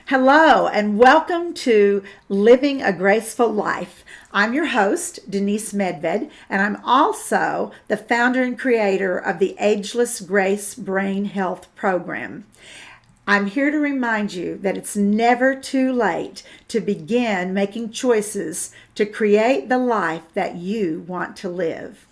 Hello, and welcome to Living a Graceful Life. I'm your host, Denise Medved, and I'm also the founder and creator of the Ageless Grace Brain Health Program. I'm here to remind you that it's never too late to begin making choices to create the life that you want to live.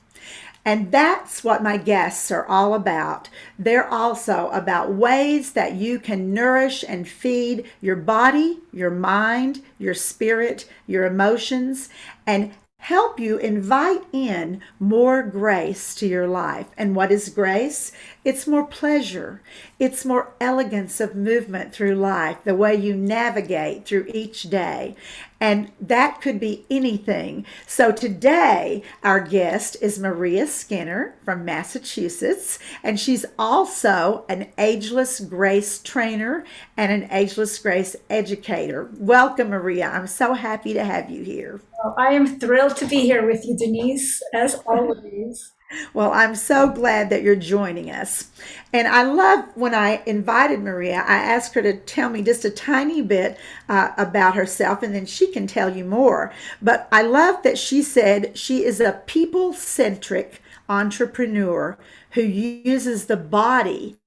And that's what my guests are all about. They're also about ways that you can nourish and feed your body, your mind, your spirit, your emotions, and help you invite in more grace to your life. And what is grace? It's more pleasure. It's more elegance of movement through life, the way you navigate through each day. And that could be anything. So today, our guest is Maria Skinner from Massachusetts, and she's also an Ageless Grace trainer and an Ageless Grace educator. Welcome, Maria. I'm so happy to have you here. Well, I am thrilled to be here with you, Denise, as always. Well, I'm so glad that you're joining us. And I love when I invited Maria, I asked her to tell me just a tiny bit about herself, and then she can tell you more. But I love that she said she is a people centric entrepreneur who uses the body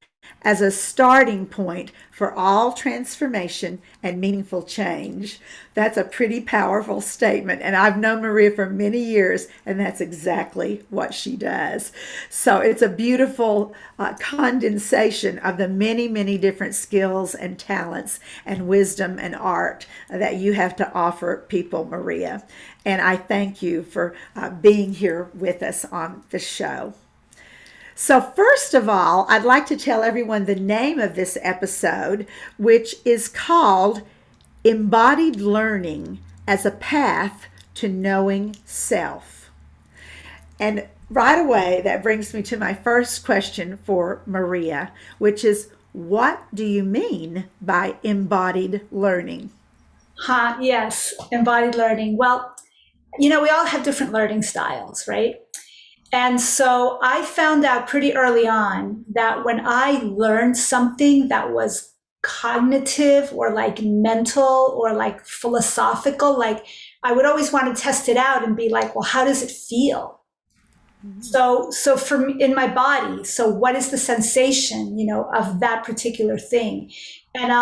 as a starting point for all transformation and meaningful change. That's a pretty powerful statement. And I've known Maria for many years, and that's exactly what she does. So it's a beautiful condensation of the many, many different skills and talents and wisdom and art that you have to offer people, Maria. And I thank you for being here with us on the show. So, first of all, I'd like to tell everyone the name of this episode, which is called Embodied Learning as a Path to Knowing Self. And right away, that brings me to my first question for Maria, which is what do you mean by embodied learning? Yes, embodied learning. Well, we all have different learning styles, right? And so I found out pretty early on that when I learned something that was cognitive or like mental or like philosophical, like I would always want to test it out and be like, well, how does it feel? So for me, in my body, so what is the sensation, of that particular thing? And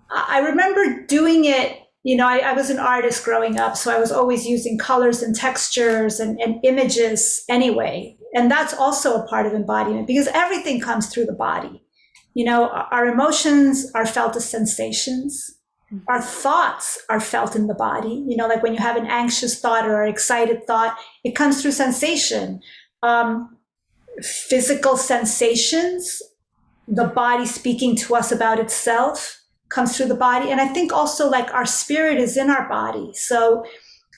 I remember doing it. I was an artist growing up, so I was always using colors and textures and images anyway. And that's also a part of embodiment because everything comes through the body. Our emotions are felt as sensations. Our thoughts are felt in the body. Like when you have an anxious thought or an excited thought, it comes through sensation. Physical sensations, the body speaking to us about itself comes through the body. And I think also like our spirit is in our body. So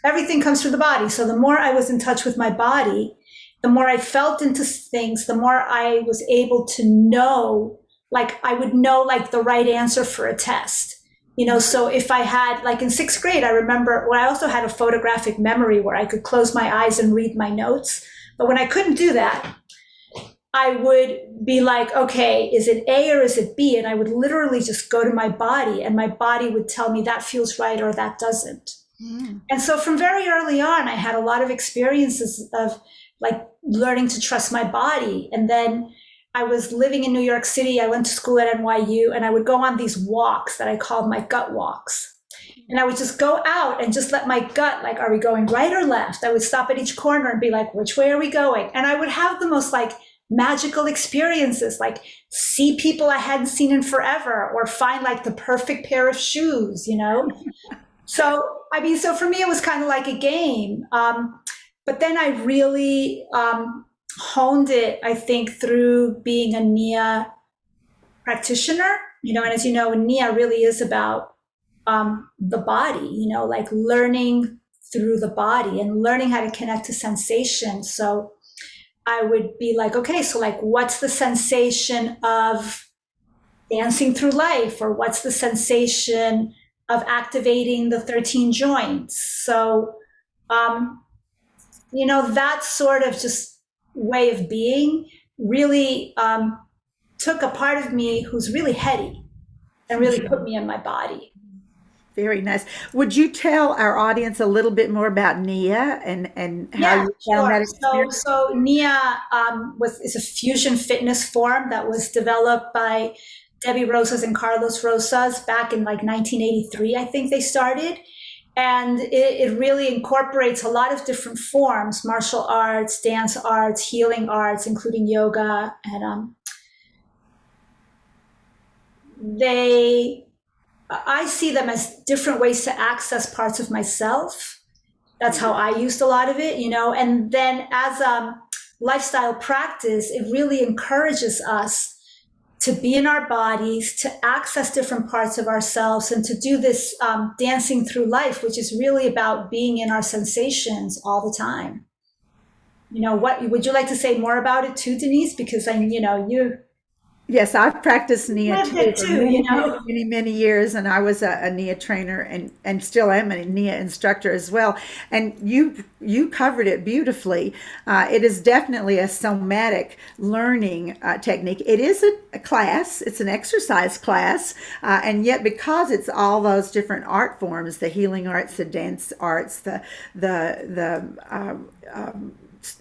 everything comes through the body. So the more I was in touch with my body, the more I felt into things, the more I was able to know, like I would know like the right answer for a test. So if I had, like in sixth grade, I remember, well, I also had a photographic memory where I could close my eyes and read my notes. But when I couldn't do that, I would be like, okay, is it A or is it B? And I would literally just go to my body and my body would tell me that feels right or that doesn't. And so from very early on, I had a lot of experiences of like learning to trust my body. And then I was living in New York City. I went to school at NYU and I would go on these walks that I called my gut walks. And I would just go out and just let my gut, like, are we going right or left? I would stop at each corner and be like, which way are we going? And I would have the most like magical experiences, like see people I hadn't seen in forever or find like the perfect pair of shoes. So, so for me, it was kind of like a game. But then I really honed it, I think, through being a Nia practitioner, and as you know, Nia really is about the body, like learning through the body and learning how to connect to sensation. So I would be like, okay, so like, what's the sensation of dancing through life? Or what's the sensation of activating the 13 joints? So, that sort of just way of being really took a part of me who's really heady. and really put me in my body. Very nice. Would you tell our audience a little bit more about Nia and how Yeah, you found sure. that So, experience? so Nia is a fusion fitness form that was developed by Debbie Rosas and Carlos Rosas back in like 1983. I think they started, and it really incorporates a lot of different forms: martial arts, dance arts, healing arts, including yoga, and they. I see them as different ways to access parts of myself. That's how I used a lot of it, and then as a lifestyle practice, it really encourages us to be in our bodies, to access different parts of ourselves, and to do this dancing through life, which is really about being in our sensations all the time. What would you like to say more about it too, Denise? Because you Yes, I've practiced Nia lived too it for too, many, many, many, many years, and I was a Nia trainer and still am a Nia instructor as well. And you covered it beautifully. It is definitely a somatic learning technique. It is a class. It's an exercise class, and yet because it's all those different art forms, the healing arts, the dance arts,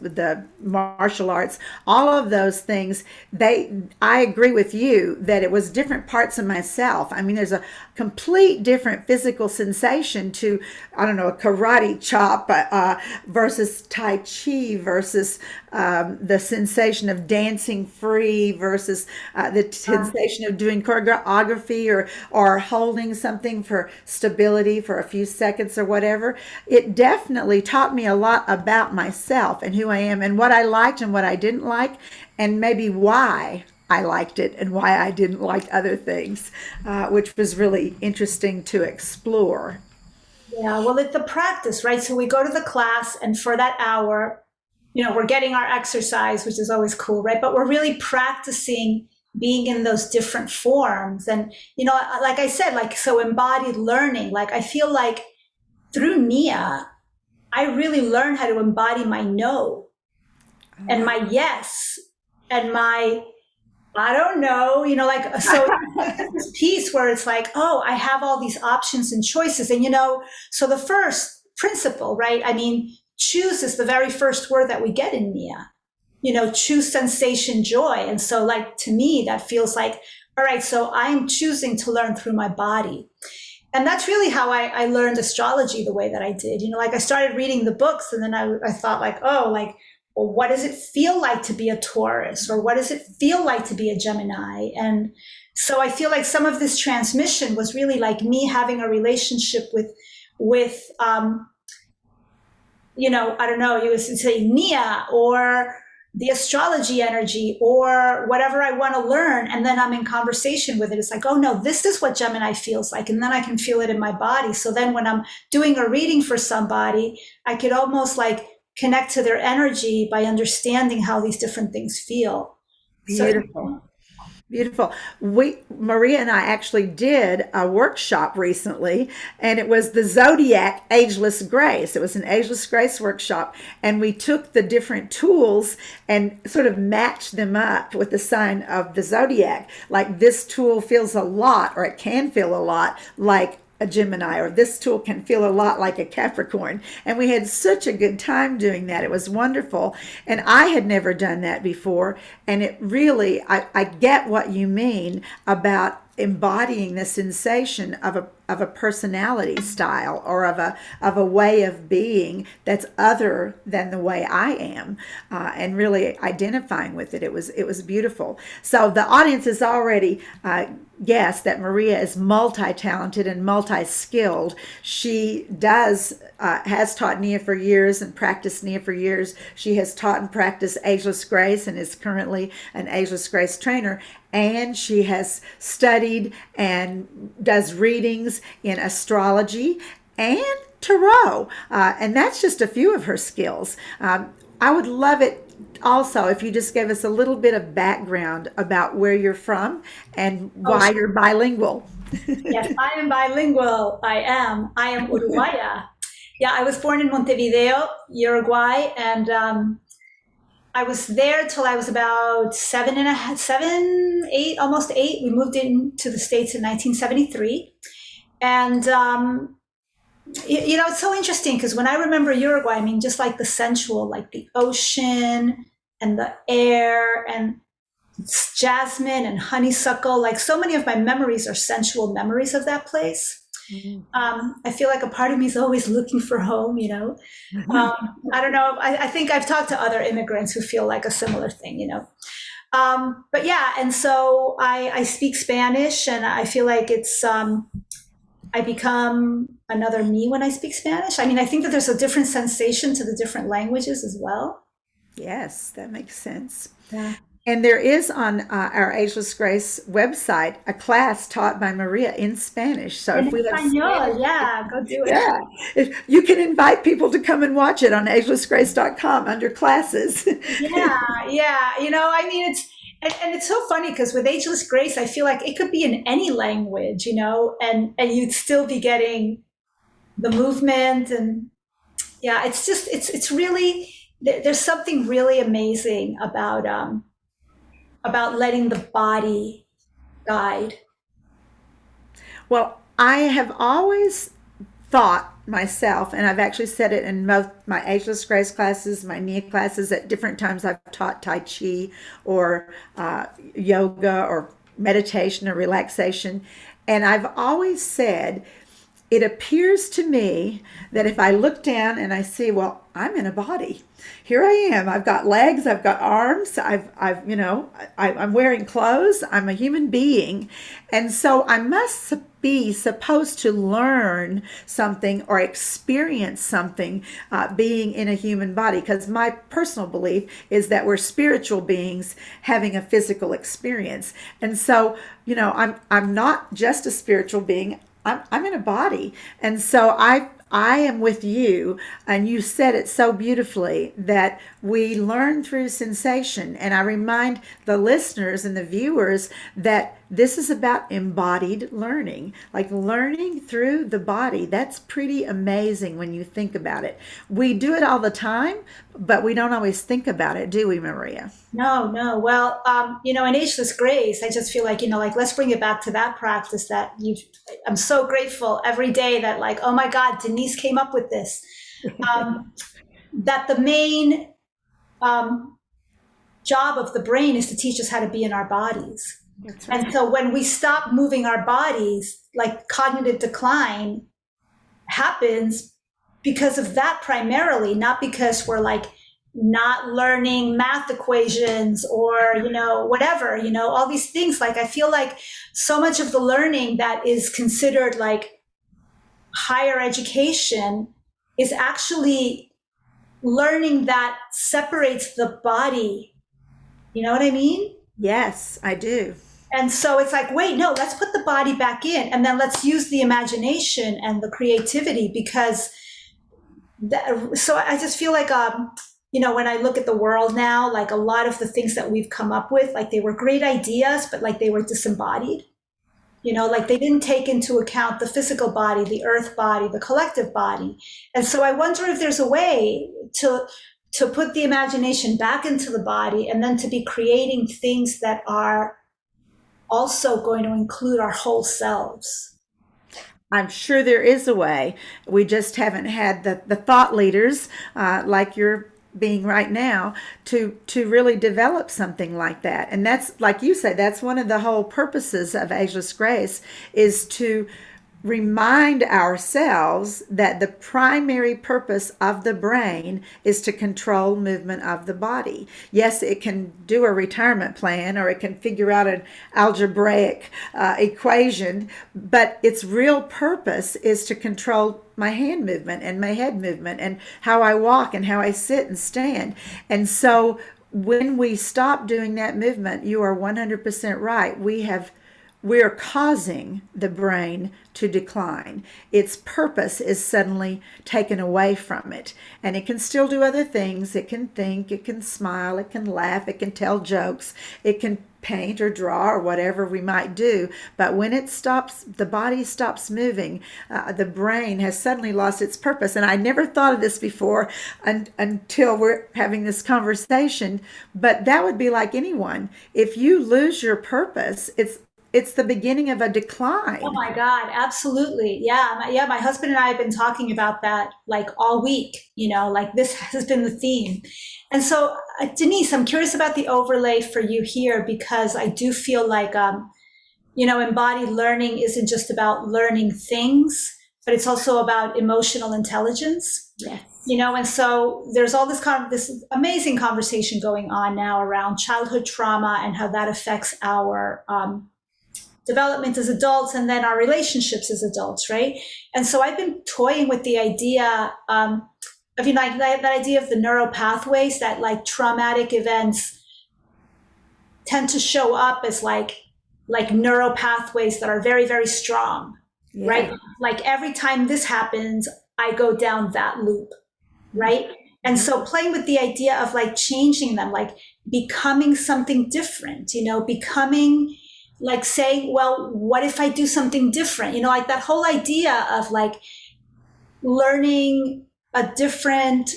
the martial arts, all of those things, I agree with you that it was different parts of myself. I mean, there's a complete different physical sensation to, I don't know, a karate chop versus Tai Chi versus the sensation of dancing free versus the sensation of doing choreography or holding something for stability for a few seconds or whatever. It definitely taught me a lot about myself and who I am and what I liked and what I didn't like, and maybe why I liked it and why I didn't like other things, which was really interesting to explore. Yeah, well, it's the practice, right? So we go to the class, and for that hour, we're getting our exercise, which is always cool, right? But we're really practicing being in those different forms. And, like I said, like, so embodied learning, like, I feel like through Nia, I really learned how to embody my no and my yes and my I don't know, like, so this piece where it's like, oh, I have all these options and choices. And, so the first principle, right? I mean, choose is the very first word that we get in Nia, choose sensation, joy. And so, like, to me, that feels like, all right, so I am choosing to learn through my body. And that's really how I learned astrology the way that I did. Like, I started reading the books, and then I thought, like, oh, like, well, what does it feel like to be a Taurus, or what does it feel like to be a Gemini? And so I feel like some of this transmission was really like me having a relationship with I don't know, you would say Nia, or the astrology energy, or whatever I want to learn. And then I'm in conversation with it. It's like, oh no, this is what Gemini feels like. And then I can feel it in my body. So then when I'm doing a reading for somebody, I could almost like connect to their energy by understanding how these different things feel. So Beautiful. Beautiful. Maria and I actually did a workshop recently, and it was the Zodiac Ageless Grace. It was an Ageless Grace workshop, and we took the different tools and sort of matched them up with the sign of the Zodiac. Like this tool feels a lot, or it can feel a lot like a Gemini, or this tool can feel a lot like a Capricorn. And we had such a good time doing that. It was wonderful. And I had never done that before. And it really, I get what you mean about embodying the sensation of a personality style, or of a way of being that's other than the way I am, and really identifying with it. It was beautiful. So the audience has already guessed that Maria is multi-talented and multi-skilled. She has taught Nia for years and practiced Nia for years. She has taught and practiced Ageless Grace and is currently an Ageless Grace trainer. And she has studied and does readings in astrology and tarot. And that's just a few of her skills. I would love it also if you just gave us a little bit of background about where you're from and why you're bilingual. yes, I am bilingual. I am. I am Uruguaya. Yeah, I was born in Montevideo, Uruguay, and I was there till I was about 7, almost 8. We moved into the States in 1973. And, it's so interesting because when I remember Uruguay, I mean, just like the sensual, like the ocean and the air and jasmine and honeysuckle, like so many of my memories are sensual memories of that place. I feel like a part of me is always looking for home. I don't know. I think I've talked to other immigrants who feel like a similar thing. But yeah, and so I speak Spanish, and I feel like I become another me when I speak Spanish. I mean, I think that there's a different sensation to the different languages as well. Yes, that makes sense. Yeah. And there is on our Ageless Grace website a class taught by Maria in Spanish. So In if we have Espanol, Spanish, yeah, go do it. yeah, you can invite people to come and watch it on agelessgrace.com under classes. Yeah, yeah. I mean, and it's so funny because with Ageless Grace, I feel like it could be in any language, and you'd still be getting the movement, and yeah, it's really there's something really amazing about letting the body guide. Well, I have always thought myself, and I've actually said it in both my Ageless Grace classes, my Nia classes, at different times I've taught Tai Chi or yoga or meditation or relaxation. And I've always said, it appears to me that if I look down and I see, well, I'm in a body. Here I am. I've got legs. I've got arms. I'm wearing clothes. I'm a human being. And so I must be supposed to learn something or experience something being in a human body. Because my personal belief is that we're spiritual beings having a physical experience. And so, I'm not just a spiritual being. I'm in a body. And so I am with you. And you said it so beautifully that we learn through sensation. And I remind the listeners and the viewers that this is about embodied learning, like learning through the body. That's pretty amazing when you think about it. We do it all the time, but we don't always think about it, do we, Maria? No, no. Well, in Ageless Grace, I just feel like let's bring it back to that practice that I'm so grateful every day that, like, oh my God, Denise came up with this. That the main job of the brain is to teach us how to be in our bodies. That's right. And so when we stop moving our bodies, like cognitive decline happens because of that primarily, not because we're like not learning math equations or, whatever, all these things. Like, I feel like so much of the learning that is considered like higher education is actually learning that separates the body. You know what I mean? Yes, I do. And so it's like, wait, no, let's put the body back in, and then let's use the imagination and the creativity because so I just feel like, when I look at the world now, like a lot of the things that we've come up with, like they were great ideas, but like they were disembodied. Like they didn't take into account the physical body, the earth body, the collective body. And so I wonder if there's a way to put the imagination back into the body and then to be creating things that are also going to include our whole selves. I'm sure there is a way. We just haven't had the thought leaders like you're being right now to really develop something like that. And that's, like you say, that's one of the whole purposes of Ageless Grace, is to remind ourselves that the primary purpose of the brain is to control movement of the body. Yes, it can do a retirement plan or it can figure out an algebraic equation, but its real purpose is to control my hand movement and my head movement and how I walk and how I sit and stand. And so when we stop doing that movement, you are 100% right. we're causing the brain to decline. Its purpose is suddenly taken away from it. And it can still do other things. It can think, it can smile, it can laugh, it can tell jokes, it can paint or draw or whatever we might do. But when it stops, the body stops moving, the brain has suddenly lost its purpose. And I never thought of this before until we're having this conversation. But that would be like anyone. If you lose your purpose, it's the beginning of a Oh decline. my God, absolutely. Yeah. My husband and I have been talking about that like all week, like this has been the theme. And so, Denise, I'm curious about the overlay for you here because I do feel like, embodied learning isn't just about learning things, but it's also about emotional intelligence. Yes. And so there's all this amazing conversation going on now around childhood trauma and how that affects our development as adults and then our relationships as adults, right? And so I've been toying with the idea of, like that idea of the neural pathways that like traumatic events tend to show up as like neural pathways that are very, very strong, right? Yeah. Like every time this happens, I go down that loop, right? And so playing with the idea of like changing them, like becoming something different, becoming like saying, well, what if I do something different? Like that whole idea of like learning a different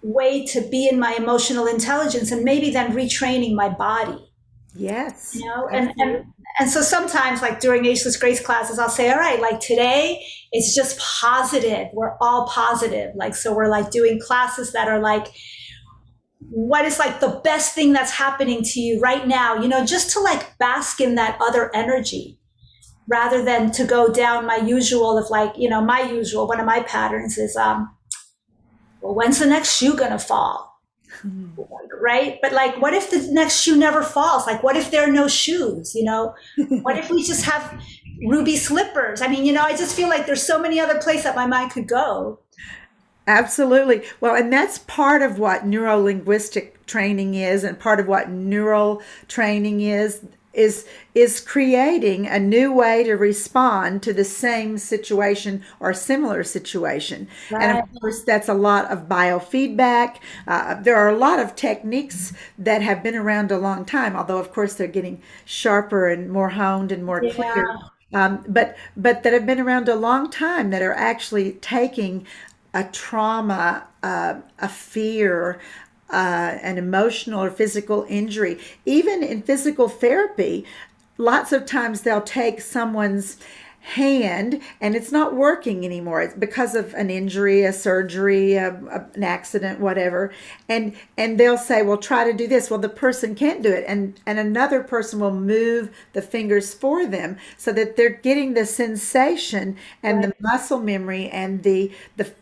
way to be in my emotional intelligence and maybe then retraining my body, Yes. and Absolutely. and so sometimes like during Ageless Grace classes, I'll say, all right, like today it's just positive. We're all positive. Like, so we're like doing classes that are like, what is like the best thing that's happening to you right now, just to like bask in that other energy rather than to go down my usual of like, my usual, one of my patterns is, well, when's the next shoe gonna fall? Right? But like, what if the next shoe never falls? Like, what if there are no shoes? What if we just have ruby slippers? I mean, I just feel like there's so many other places that my mind could go. Absolutely. Well, and that's part of what neuro-linguistic training is, and part of what neural training is creating a new way to respond to the same situation or similar situation. And Right. of course, that's a lot of biofeedback. There are a lot of techniques that have been around a long time, although of course they're getting sharper and more honed and more clear. Yeah. But that have been around a long time that are actually taking a trauma, a fear, an emotional or physical injury. Even in physical therapy, lots of times they'll take someone's hand and it's not working anymore. It's because of an injury, a surgery, an accident, whatever. And they'll say, well, try to do this. Well, the person can't do it. And another person will move the fingers for them so that they're getting the sensation and Right. the muscle memory and the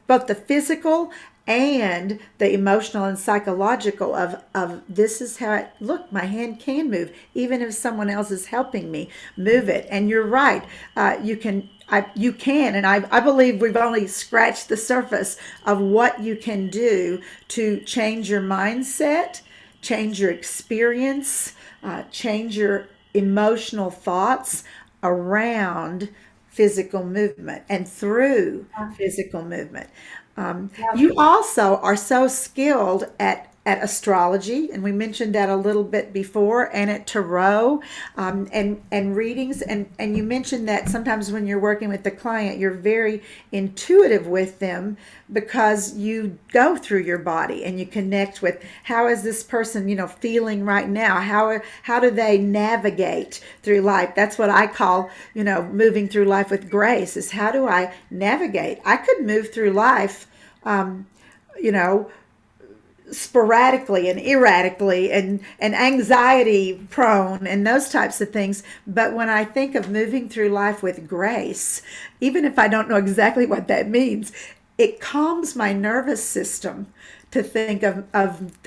both the physical and the emotional and psychological of this is how it look, my hand can move even if someone else is helping me move it. And you're right, you can, and I believe we've only scratched the surface of what you can do to change your mindset, change your experience, change your emotional thoughts around physical movement and through physical movement. You also are so skilled at astrology, and we mentioned that a little bit before, and at tarot, and readings, and you mentioned that sometimes when you're working with the client, you're very intuitive with them because you go through your body and you connect with how is this person, feeling right now? How do they navigate through life? That's what I call, moving through life with grace. Is how do I navigate? I could move through life, um, you know, sporadically and erratically and anxiety prone and those types of things. But when I think of moving through life with grace, even if I don't know exactly what that means, it calms my nervous system to think of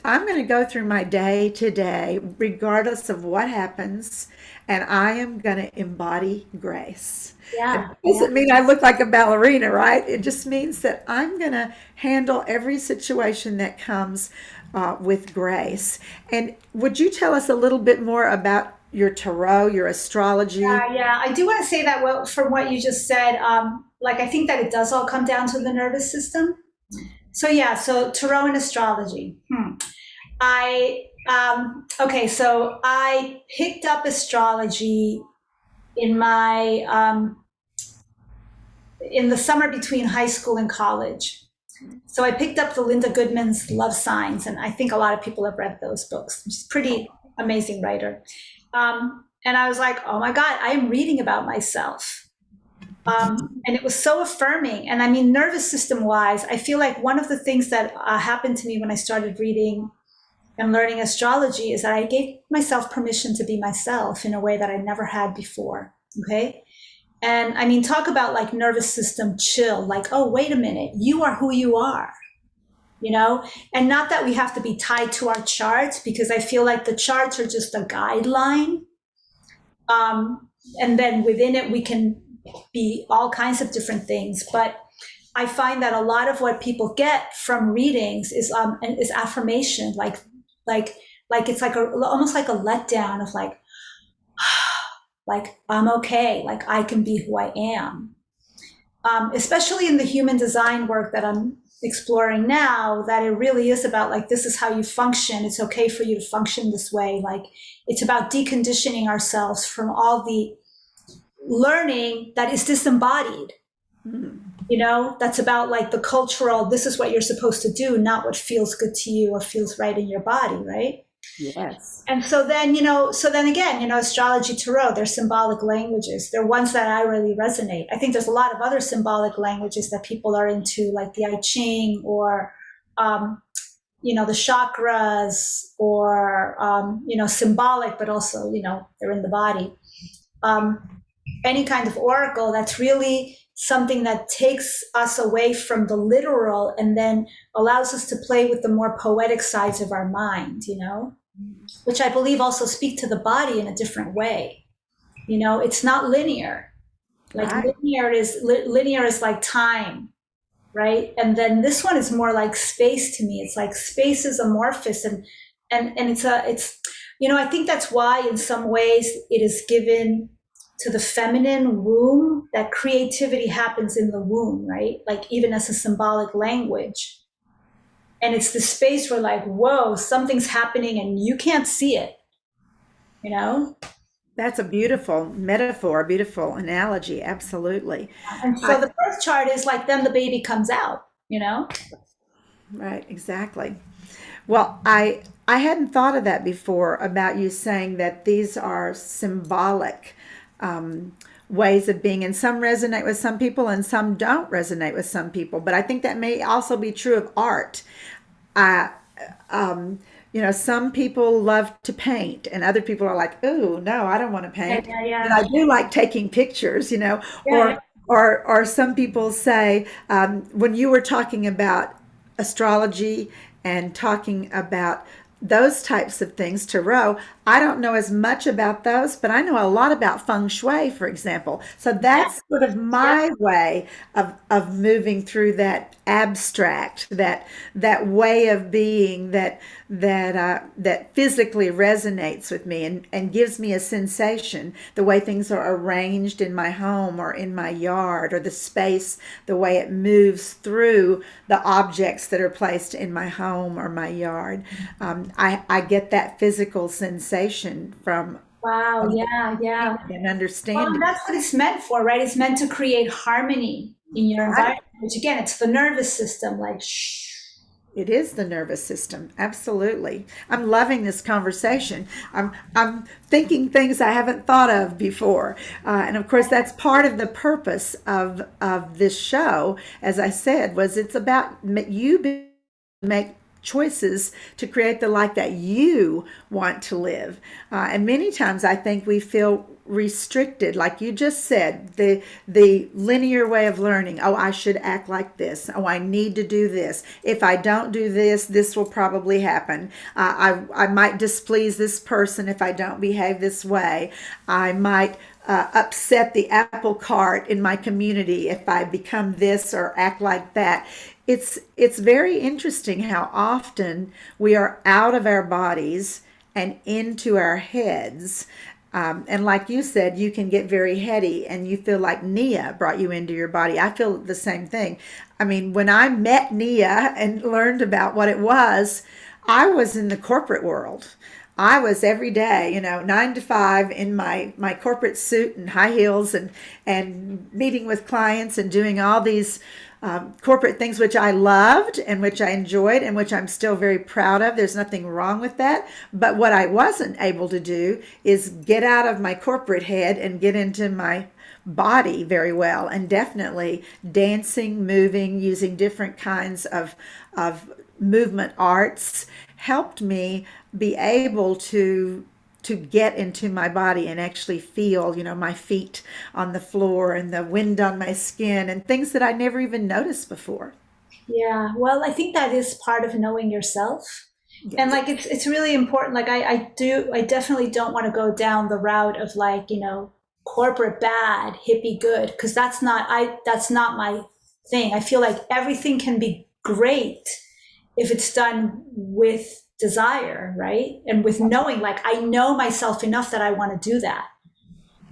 I'm going to go through my day today, regardless of what happens, and I am going to embody grace. It Yeah. doesn't mean I look like a ballerina, right? It just means that I'm going to handle every situation that comes with grace. And would you tell us a little bit more about your tarot, your astrology? Yeah, I do want to say that from what you just said, like I think that it does all come down to the nervous system. So yeah, so tarot and astrology. Okay, so I picked up astrology in my in the summer between high school and college. So I picked up the Linda Goodman's Love Signs, and I think a lot of people have read those books. She's a pretty amazing writer. And I was like, oh my God, I am reading about myself. And it was so affirming. And I mean, nervous system wise, I feel like one of the things that happened to me when I started reading and learning astrology is that I gave myself permission to be myself in a way that I never had before. Okay. And I mean, talk about like nervous system chill, like, oh, wait a minute, you are who you are, you know? And not that we have to be tied to our charts, because I feel like the charts are just a guideline. And then within it, we can be all kinds of different things. But I find that a lot of what people get from readings is affirmation, like it's like almost like a letdown of like I'm okay, like I can be who I am. Especially in the human design work that I'm exploring now, that it really is about like, this is how you function. It's okay for you to function this way. Like it's about deconditioning ourselves from all the learning that is disembodied. You know, that's about like the cultural, this is what you're supposed to do, not what feels good to you or feels right in your body, right? Yes. And so then, you know, so then again, you know, astrology, tarot, they're symbolic languages. They're ones that I really resonate. I think there's a lot of other symbolic languages that people are into, like the I Ching or, you know, the chakras or, you know, symbolic, but also, you know, they're in the body. Any kind of oracle that's really something that takes us away from the literal and then allows us to play with the more poetic sides of our mind, you know, which I believe also speak to the body in a different way. You know, it's not linear. Like Right. linear is like time, right? And then this one is more like space to me. It's like space is amorphous and it's you know, I think that's why in some ways it is given to the feminine womb, that creativity happens in the womb, right? Like even as a symbolic language. And it's the space where like, whoa, something's happening and you can't see it, you know? That's a beautiful metaphor, a beautiful analogy. Absolutely. And so the birth chart is like, then the baby comes out, you know? Right, exactly. Well, I hadn't thought of that before about you saying that these are symbolic ways of being, and some resonate with some people and some don't resonate with some people. But I think that may also be true of art. I, you know, some people love to paint, and other people are like, "Ooh, no, I don't want to Yeah, paint." yeah, But yeah. I do like taking pictures, you know, Yeah, yeah. or some people say when you were talking about astrology and talking about those types of things, tarot, I don't know as much about those, but I know a lot about feng shui, for example. So Yeah, that's sort of yeah. my way of moving through that abstract, that way of being that physically resonates with me and gives me a sensation, the way things are arranged in my home or in my yard, or the space, the way it moves through the objects that are placed in my home or my yard. I get that physical sensation from Wow, yeah, yeah. and Well, and understanding. that's what it's meant for, right? It's meant to create harmony in your environment, which again, it's the nervous system, like, shh. It is the nervous system. Absolutely. I'm loving this conversation. I'm thinking things I haven't thought of before. And of course, that's part of the purpose of this show. As I said, was it's about you make choices to create the life that you want to live. And many times I think we feel restricted, like you just said, the linear way of learning. Oh, I should act like this. Oh, I need to do this. If I don't do this, this will probably happen. I might displease this person if I don't behave this way. I might upset the apple cart in my community if I become this or act like that. It's very interesting how often we are out of our bodies and into our heads. And like you said, you can get very heady and you feel like Nia brought you into your body. I feel the same thing. I mean, when I met Nia and learned about what it was, I was in the corporate world. I was every day, 9 to 5 in my corporate suit and high heels and meeting with clients and doing all these corporate things, which I loved and which I enjoyed and which I'm still very proud of. There's nothing wrong with that. But what I wasn't able to do is get out of my corporate head and get into my body very well. And definitely dancing, moving, using different kinds of movement arts helped me be able to get into my body and actually feel, my feet on the floor and the wind on my skin and things that I never even noticed before. Yeah, well, I think that is part of knowing yourself. And Yes. like it's really important. Like I definitely don't want to go down the route of like, corporate bad, hippie good, because that's not my thing. I feel like everything can be great if it's done with desire, right? And with knowing, like I know myself enough that I want to do that.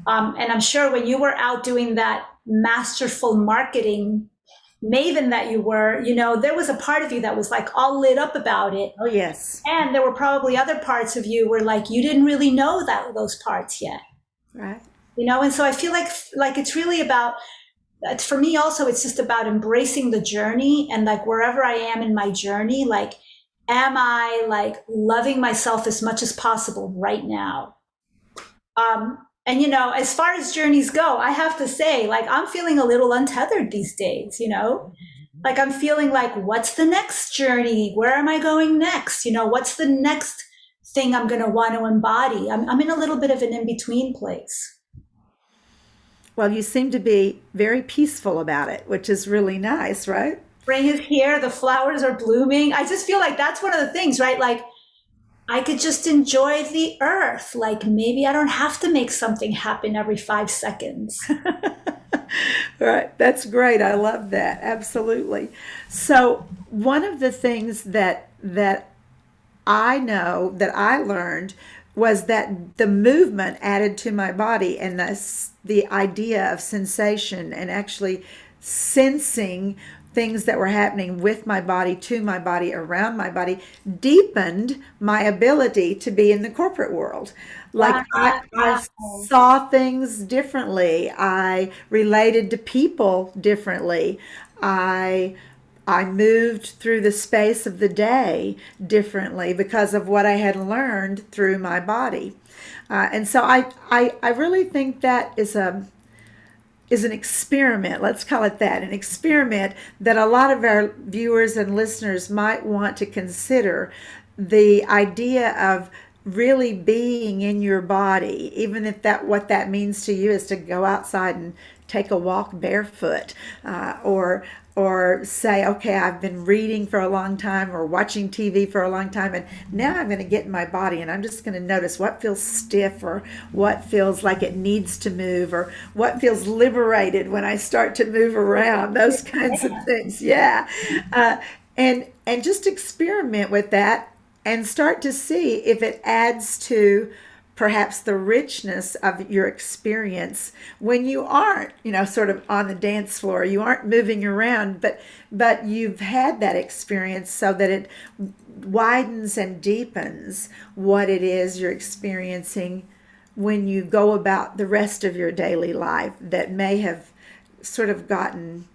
And I'm sure when you were out doing that masterful marketing maven that you were, there was a part of you that was like all lit up about it. Oh, yes. And there were probably other parts of you where like you didn't really know that those parts yet. Right. And so I feel like it's really about, for me also, it's just about embracing the journey and like wherever I am in my journey, like, am I like loving myself as much as possible right now? And as far as journeys go, I have to say, like, I'm feeling a little untethered these days, like I'm feeling like, what's the next journey? Where am I going next? What's the next thing I'm going to want to embody? I'm in a little bit of an in-between place. Well, you seem to be very peaceful about it, which is really nice, right? Spring is here. The flowers are blooming. I just feel like that's one of the things, right? Like I could just enjoy the earth. Like maybe I don't have to make something happen every 5 seconds. Right. That's great. I love that. Absolutely. So, one of the things that I know that I learned was that the movement added to my body and the idea of sensation and actually sensing things that were happening with my body, to my body, around my body, deepened my ability to be in the corporate world. Like I Wow. saw things differently. I related to people differently. I I moved through the space of the day differently because of what I had learned through my body. And so I really think that is an experiment. Let's call it that, an experiment that a lot of our viewers and listeners might want to consider. The idea of really being in your body, even if that what that means to you is to go outside and take a walk barefoot, or say, okay, I've been reading for a long time or watching TV for a long time, and now I'm going to get in my body and I'm just going to notice what feels stiff or what feels like it needs to move or what feels liberated when I start to move around, those kinds of things. Yeah. Uh, and just experiment with that and start to see if it adds to perhaps the richness of your experience when you aren't, sort of on the dance floor, you aren't moving around, but you've had that experience so that it widens and deepens what it is you're experiencing when you go about the rest of your daily life that may have sort of gotten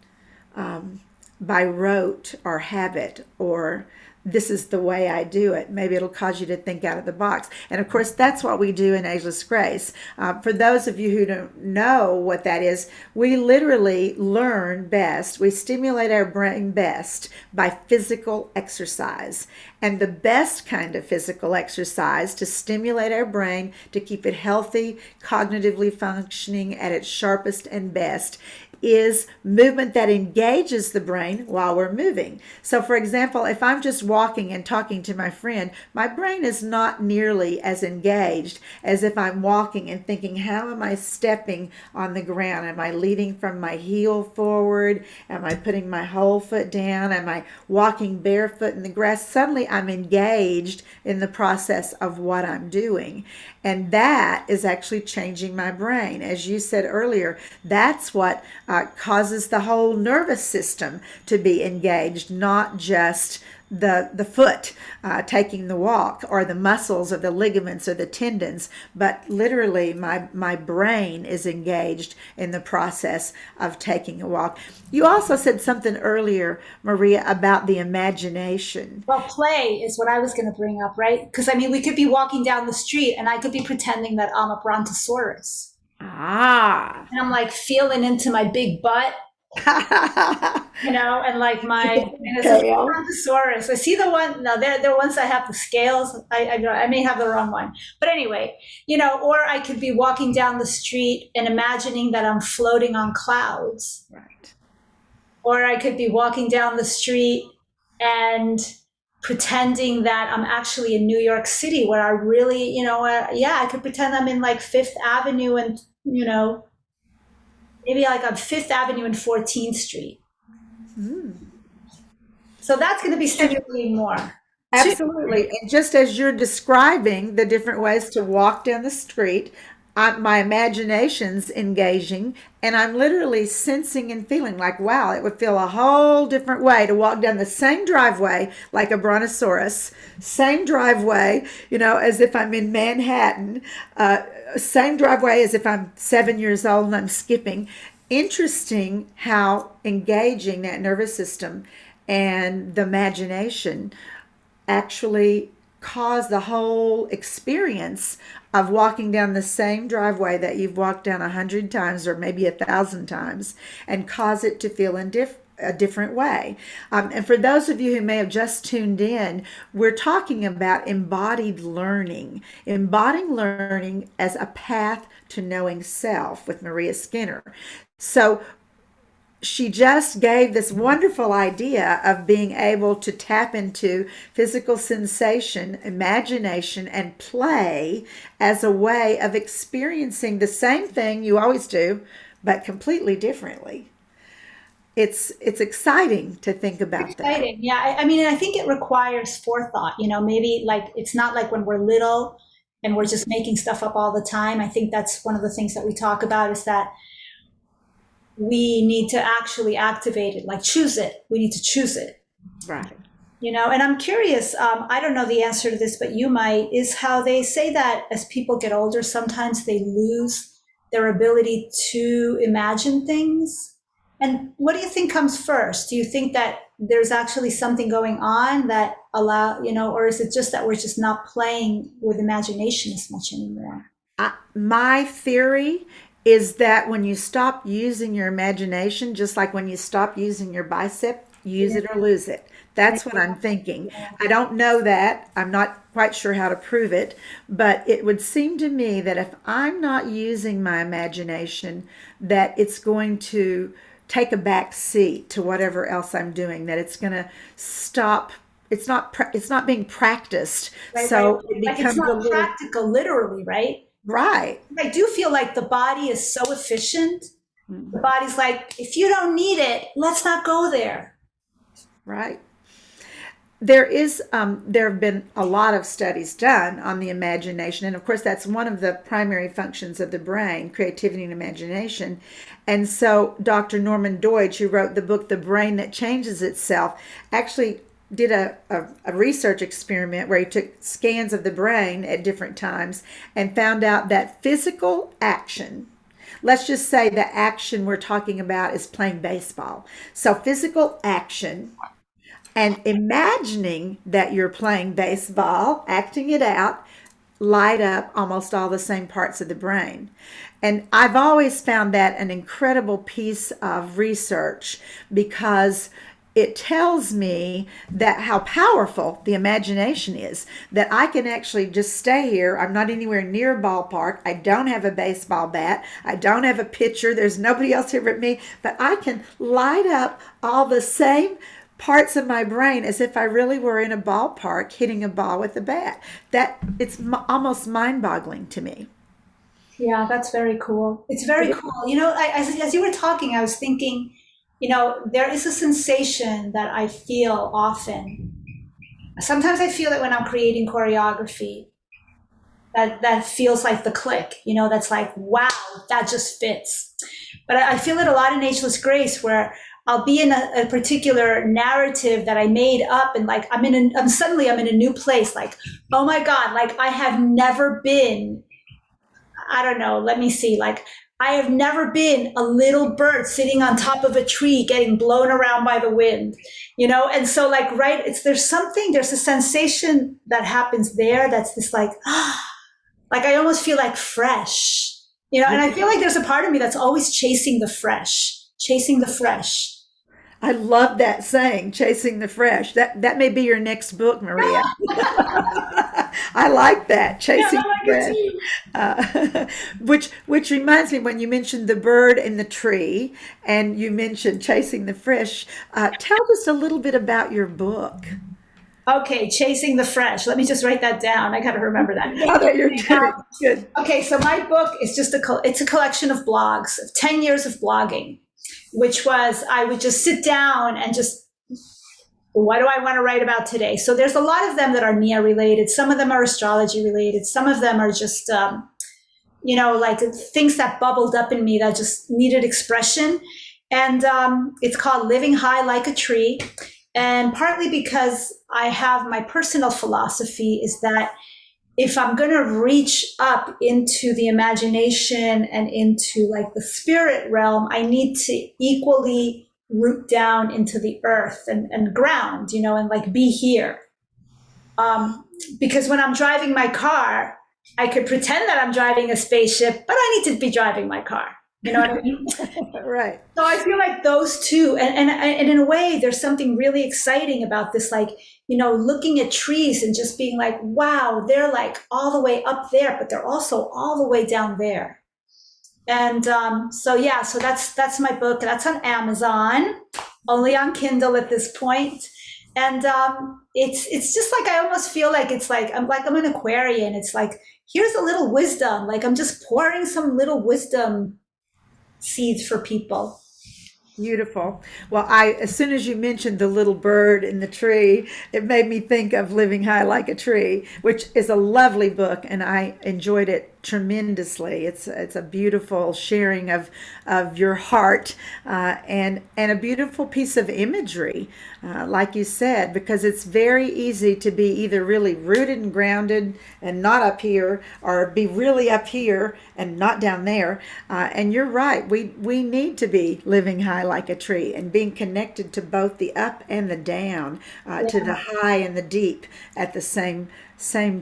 by rote or habit, or this is the way I do it. Maybe it'll cause you to think out of the box. And of course, that's what we do in Ageless Grace. For those of you who don't know what that is, we literally learn best. We stimulate our brain best by physical exercise. And the best kind of physical exercise to stimulate our brain, to keep it healthy, cognitively functioning at its sharpest and best, is movement that engages the brain while we're moving. So, for example, if I'm just walking walking and talking to my friend, my brain is not nearly as engaged as if I'm walking and thinking, how am I stepping on the ground? Am I leading from my heel forward? Am I putting my whole foot down? Am I walking barefoot in the grass? Suddenly I'm engaged in the process of what I'm doing. And that is actually changing my brain. As you said earlier, that's what causes the whole nervous system to be engaged, not just the foot taking the walk, or the muscles or the ligaments or the tendons, but literally my brain is engaged in the process of taking a walk. You also said something earlier, Maria, about the imagination. Well, play is what I was going to bring up, right? Because I mean, we could be walking down the street and I could be pretending that I'm a brontosaurus. Ah. And I'm like feeling into my big butt, and like and it's a Tail. brontosaurus. I see the one, no, they're ones that have the scales. I may have the wrong one. But anyway, or I could be walking down the street and imagining that I'm floating on clouds. Right. Or I could be walking down the street and pretending that I'm actually in New York City, where I really, I could pretend I'm in like Fifth Avenue and, maybe like on Fifth Avenue and 14th Street. So that's going to be stimulating more. Absolutely. And just as you're describing the different ways to walk down the street, my imagination's engaging, and I'm literally sensing and feeling like, wow, it would feel a whole different way to walk down the same driveway like a brontosaurus, same driveway, as if I'm in Manhattan, same driveway as if I'm 7 years old and I'm skipping. Interesting how engaging that nervous system and the imagination actually cause the whole experience of walking down the same driveway that you've walked down 100 times or maybe 1,000 times, and cause it to feel a different way. And for those of you who may have just tuned in, we're talking about embodying learning as a path to knowing self with Maria Skinner. So she just gave this wonderful idea of being able to tap into physical sensation, imagination, and play as a way of experiencing the same thing you always do, but completely differently. It's exciting to think about that. Exciting. Yeah. I mean, I think it requires forethought, maybe like it's not like when we're little and we're just making stuff up all the time. I think that's one of the things that we talk about, is that we need to actually activate it, like choose it. We need to choose it. Right. And I'm curious, I don't know the answer to this, but you might, is how they say that as people get older, sometimes they lose their ability to imagine things. And what do you think comes first? Do you think that there's actually something going on that or is it just that we're just not playing with imagination as much anymore? My theory is that when you stop using your imagination, just like when you stop using your bicep, use it or lose it. That's what I'm thinking. I don't know that. I'm not quite sure how to prove it, but it would seem to me that if I'm not using my imagination, that it's going to take a back seat to whatever else I'm doing, that it's going to stop. It's not being practiced. Right, So right. it Like it's becomes a not little practical, literally, right? right. I do feel like the body is so efficient. The body's like, if you don't need it, let's not go there. Right. There have been a lot of studies done on the imagination, and of course that's one of the primary functions of the brain, creativity and imagination. And so Dr. Norman Deutsch, who wrote the book The Brain That Changes Itself, actually did a research experiment where he took scans of the brain at different times and found out that physical action, let's just say the action we're talking about is playing baseball. So physical action and imagining that you're playing baseball, acting it out, light up almost all the same parts of the brain. And I've always found that an incredible piece of research, because it tells me that how powerful the imagination is, that I can actually just stay here. I'm not anywhere near a ballpark. I don't have a baseball bat. I don't have a pitcher. There's nobody else here but me, but I can light up all the same parts of my brain as if I really were in a ballpark hitting a ball with a bat. That it's almost mind-boggling to me. Yeah, that's very cool. It's very cool. As you were talking, I was thinking, there is a sensation that I feel often. Sometimes I feel it when I'm creating choreography, that feels like the click, that's like, wow, that just fits. But I feel it a lot in Ageless Grace, where I'll be in a particular narrative that I made up, and like suddenly I'm in a new place, like, oh my God, like I have never been, I don't know, let me see, like I have never been a little bird sitting on top of a tree getting blown around by the wind, and so like, right, there's a sensation that happens there that's this like, like I almost feel like fresh, and I feel like there's a part of me that's always chasing the fresh, chasing the fresh. I love that saying, chasing the fresh. That may be your next book, Maria. I like that, Yeah, chasing I like the it fresh. too. Which reminds me, when you mentioned the bird and the tree, and you mentioned chasing the fresh, tell us a little bit about your book. Okay, chasing the fresh. Let me just write that down. I got to remember that. Now that you're Okay, doing it, good. okay, so my book is just it's a collection of blogs, of 10 years of blogging, which was I would just sit down and just, what do I want to write about today? So there's a lot of them that are Nia related. Some of them are astrology related. Some of them are just, like things that bubbled up in me that just needed expression. And it's called Living High Like a Tree. And partly because I have my personal philosophy is that if I'm going to reach up into the imagination and into like the spirit realm, I need to equally root down into the earth and ground, and like be here. Because when I'm driving my car, I could pretend that I'm driving a spaceship, but I need to be driving my car. You know what I mean? Right. So I feel like those two, and in a way, there's something really exciting about this, like, looking at trees and just being like, wow, they're like all the way up there, but they're also all the way down there. And so yeah, so that's my book. That's on Amazon, only on Kindle at this point. And it's just like I almost feel like it's like I'm an Aquarian. It's like, here's a little wisdom. Like I'm just pouring some little wisdom seeds for people. Beautiful. Well, as soon as you mentioned the little bird in the tree, it made me think of Living High Like a Tree, which is a lovely book, and I enjoyed it tremendously. It's a beautiful sharing of your heart, and a beautiful piece of imagery, like you said, because it's very easy to be either really rooted and grounded and not up here, or be really up here and not down there. And you're right. We need to be living high like a tree and being connected to both the up and the down, to the high and the deep at the same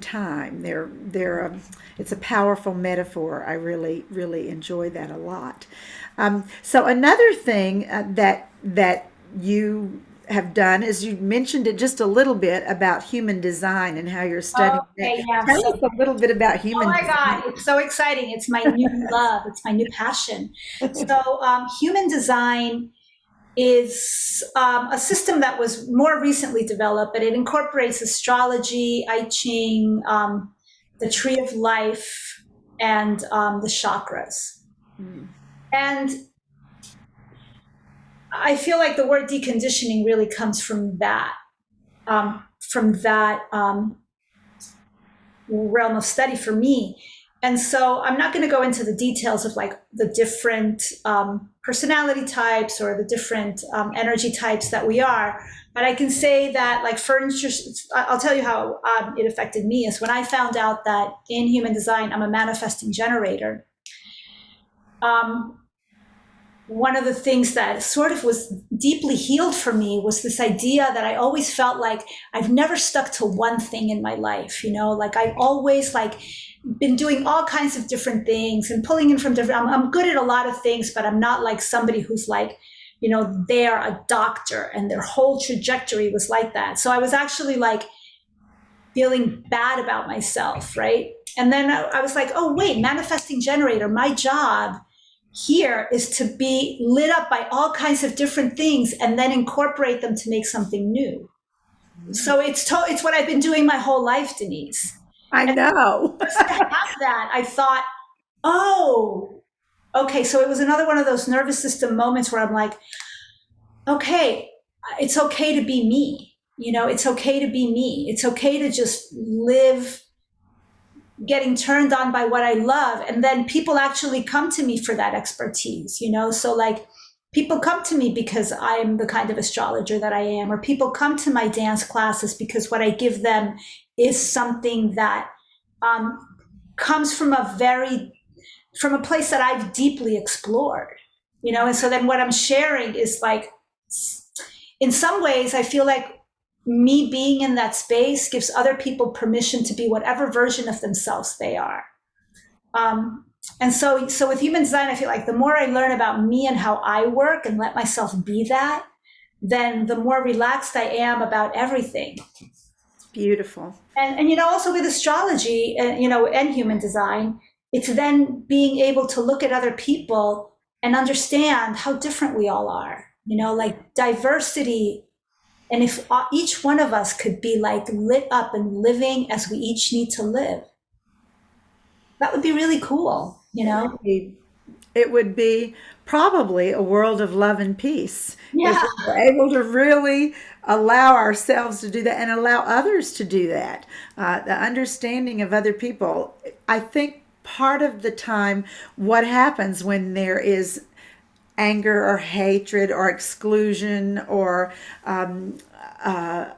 time. It's a powerful metaphor. I really enjoy that a lot. So another thing that you have done is you mentioned it just a little bit about human design and how you're studying that. Okay, yeah. Tell us So, a little bit about oh human my design. God, it's so exciting. It's my new love. It's my new passion. So, human design is a system that was more recently developed, but it incorporates astrology, I Ching, the tree of life, and the chakras. Mm. And I feel like the word deconditioning really comes from that, realm of study for me. And so I'm not going to go into the details of like the different personality types or the different energy types that we are. But I can say that, like, for instance, I'll tell you how it affected me is when I found out that in human design, I'm a manifesting generator. One of the things that sort of was deeply healed for me was this idea that I always felt like I've never stuck to one thing in my life, like I've always like been doing all kinds of different things and pulling in from different, I'm good at a lot of things, but I'm not like somebody who's like, they're a doctor and their whole trajectory was like that. So I was actually like feeling bad about myself, right? And then I was like, oh wait, manifesting generator, my job here is to be lit up by all kinds of different things and then incorporate them to make something new. So it's what I've been doing my whole life, Denise. I And know. just to have that, I thought, oh, okay. So it was another one of those nervous system moments where I'm like, okay, it's okay to be me. You know, it's okay to be me. It's okay to just live getting turned on by what I love. And then people actually come to me for that expertise, you know? So like people come to me because I'm the kind of astrologer that I am, or people come to my dance classes because what I give them is something that comes from from a place that I've deeply explored, you know? And so then what I'm sharing is like, in some ways, I feel like me being in that space gives other people permission to be whatever version of themselves they are. And so with human design, I feel like the more I learn about me and how I work and let myself be that, then the more relaxed I am about everything. Beautiful. And you know, also with astrology and you know, and human design, it's then being able to look at other people and understand how different we all are. You know, like diversity. And if each one of us could be like lit up and living as we each need to live, that would be really cool, you know? It would be probably a world of love and peace if Yeah. we were able to really allow ourselves to do that and allow others to do that. The understanding of other people. I think part of the time, what happens when there is anger or hatred or exclusion or a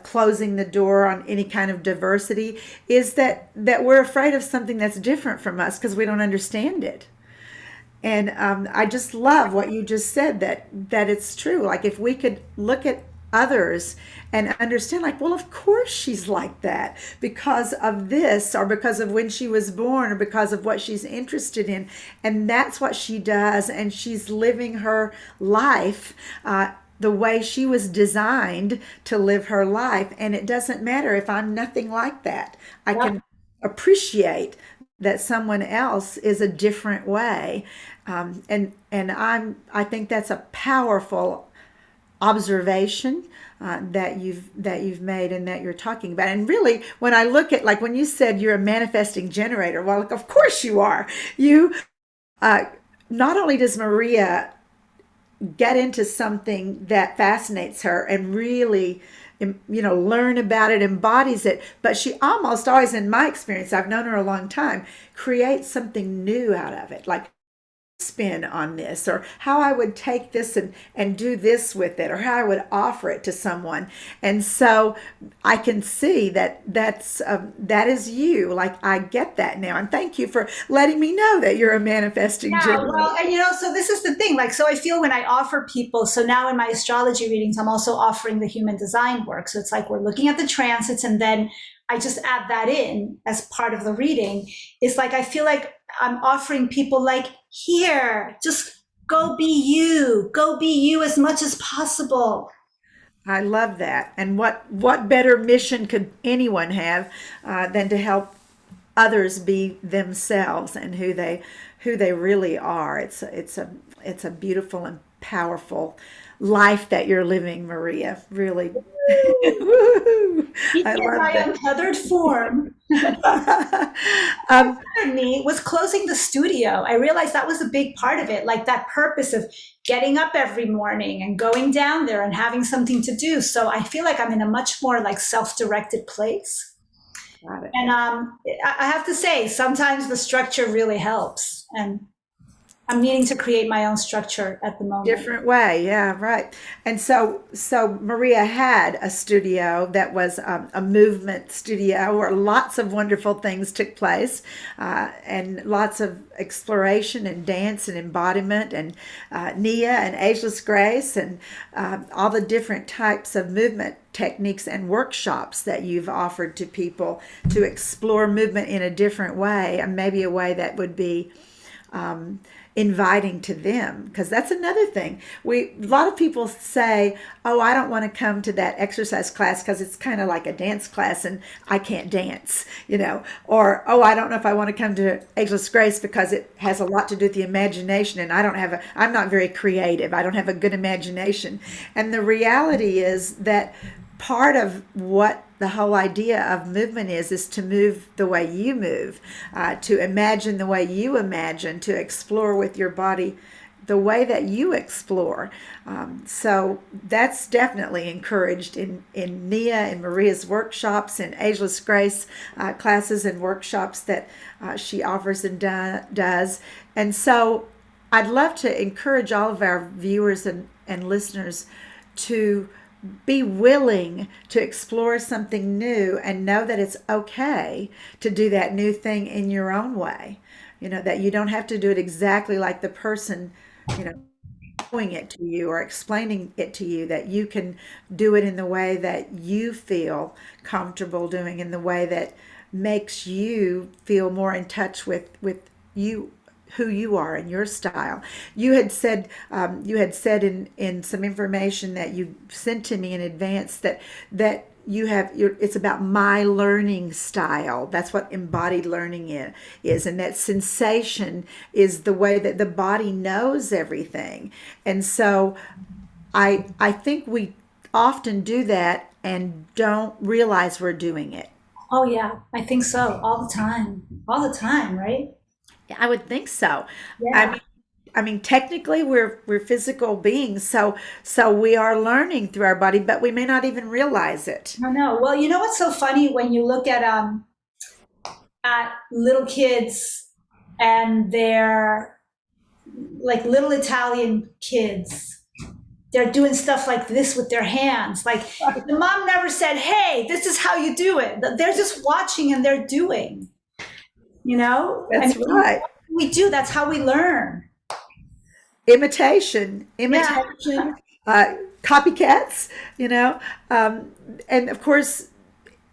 closing the door on any kind of diversity is that we're afraid of something that's different from us because we don't understand it. And I just love what you just said, that it's true. Like if we could look at others and understand, like, well, of course she's like that because of this, or because of when she was born, or because of what she's interested in, and that's what she does, and she's living her life the way she was designed to live her life. And it doesn't matter if I'm nothing like that. I Yep. can appreciate that someone else is a different way, and I think that's a powerful observation that you've made and that you're talking about. And really, when I look at, like when you said you're a manifesting generator, well, like, of course you are. You uh, not only does Maria get into something that fascinates her and really learn about it, embodies it, but she almost always, in my experience, I've known her a long time, creates something new out of it, like spin on this, or how I would take this and do this with it, or how I would offer it to someone. And so I can see that is you. Like, I get that now, and thank you for letting me know that you're a manifesting Yeah, generator. well, and you know, so this is the thing. Like, so I feel when I offer people, so now in my astrology readings, I'm also offering the human design work. So it's like we're looking at the transits, and then I just add that in as part of the reading. It's like I feel like I'm offering people, like, here, just go be you as much as possible. I love that. And what better mission could anyone have than to help others be themselves and who they really are. It's a beautiful and powerful life that you're living, Maria. Really. Woo-hoo. I Even in love my untethered form. that. What um, bothered me was closing the studio. I realized that was a big part of it, like that purpose of getting up every morning and going down there and having something to do. So I feel like I'm in a much more like self-directed place. got it. And I have to say, sometimes the structure really helps. And I'm needing to create my own structure at the moment. Different way, yeah, right. And so Maria had a studio that was a movement studio where lots of wonderful things took place, and lots of exploration and dance and embodiment, and Nia and Ageless Grace, and all the different types of movement techniques and workshops that you've offered to people to explore movement in a different way, and maybe a way that would be inviting to them, because that's another thing. A lot of people say, oh, I don't want to come to that exercise class because it's kind of like a dance class and I can't dance, or, oh, I don't know if I want to come to Ageless Grace because it has a lot to do with the imagination and I'm not very creative. I don't have a good imagination. And the reality is that part of what the whole idea of movement is to move the way you move, to imagine the way you imagine, to explore with your body the way that you explore. So that's definitely encouraged in Nia and Maria's workshops and Ageless Grace classes and workshops that she offers and does. And so I'd love to encourage all of our viewers and listeners to be willing to explore something new and know that it's okay to do that new thing in your own way. That you don't have to do it exactly like the person, you know, showing it to you or explaining it to you, that you can do it in the way that you feel comfortable doing, in the way that makes you feel more in touch with you, who you are and your style. You had said in some information that you sent to me in advance that it's about my learning style. That's what embodied learning is, and that sensation is the way that the body knows everything. And so I think we often do that and don't realize we're doing it. Oh yeah, I think so. All the time, right? I would think so. I Yeah. mean, technically we're physical beings, so we are learning through our body, but we may not even realize it. I know. Well, you know what's so funny when you look at little kids and they're like little Italian kids. They're doing stuff like this with their hands. Like if the mom never said, "Hey, this is how you do it." They're just watching and they're doing. I That's mean, right. we do. That's how we learn. Imitation, Yeah. imitation, copycats, you know, um, and of course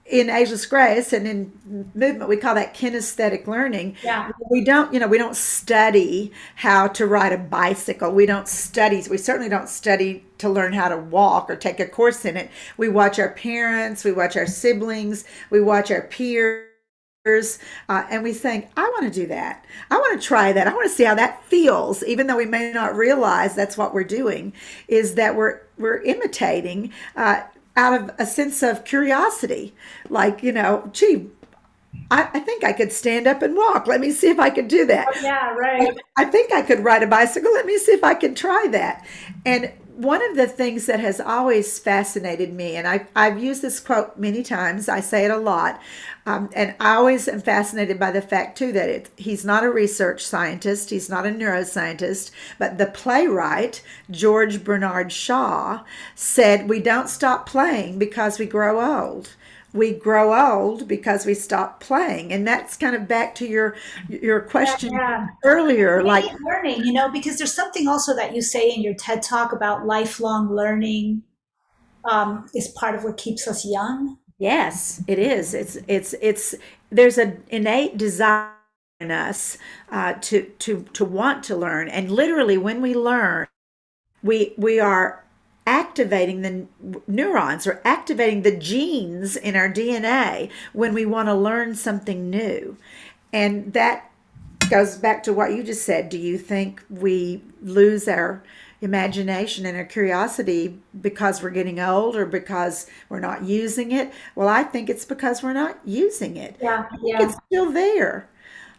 in Ageless Grace and in movement, we call that kinesthetic learning. Yeah. We don't study how to ride a bicycle. We certainly don't study to learn how to walk or take a course in it. We watch our parents, we watch our siblings, we watch our peers. And we think, I want to do that. I want to try that. I want to see how that feels, even though we may not realize that's what we're doing, is that we're imitating out of a sense of curiosity. Like, gee, I think I could stand up and walk. Let me see if I could do that. Yeah. Right. I think I could ride a bicycle. Let me see if I can try that. And one of the things that has always fascinated me, and I've used this quote many times, I say it a lot, and I always am fascinated by the fact, too, that he's not a research scientist, he's not a neuroscientist, but the playwright, George Bernard Shaw, said, we don't stop playing because we grow old. We grow old because we stop playing. And that's kind of back to your Yeah. question Yeah. earlier, like, Maybe learning, because there's something also that you say in your TED talk about lifelong learning is part of what keeps us young. yes, it is. It's there's an innate desire in us to want to learn, and literally when we learn, we are activating the neurons or activating the genes in our DNA when we want to learn something new, and that goes back to what you just said. Do you think we lose our imagination and our curiosity because we're getting old or because we're not using it? Well, I think it's because we're not using it. Yeah. I think Yeah. it's still there,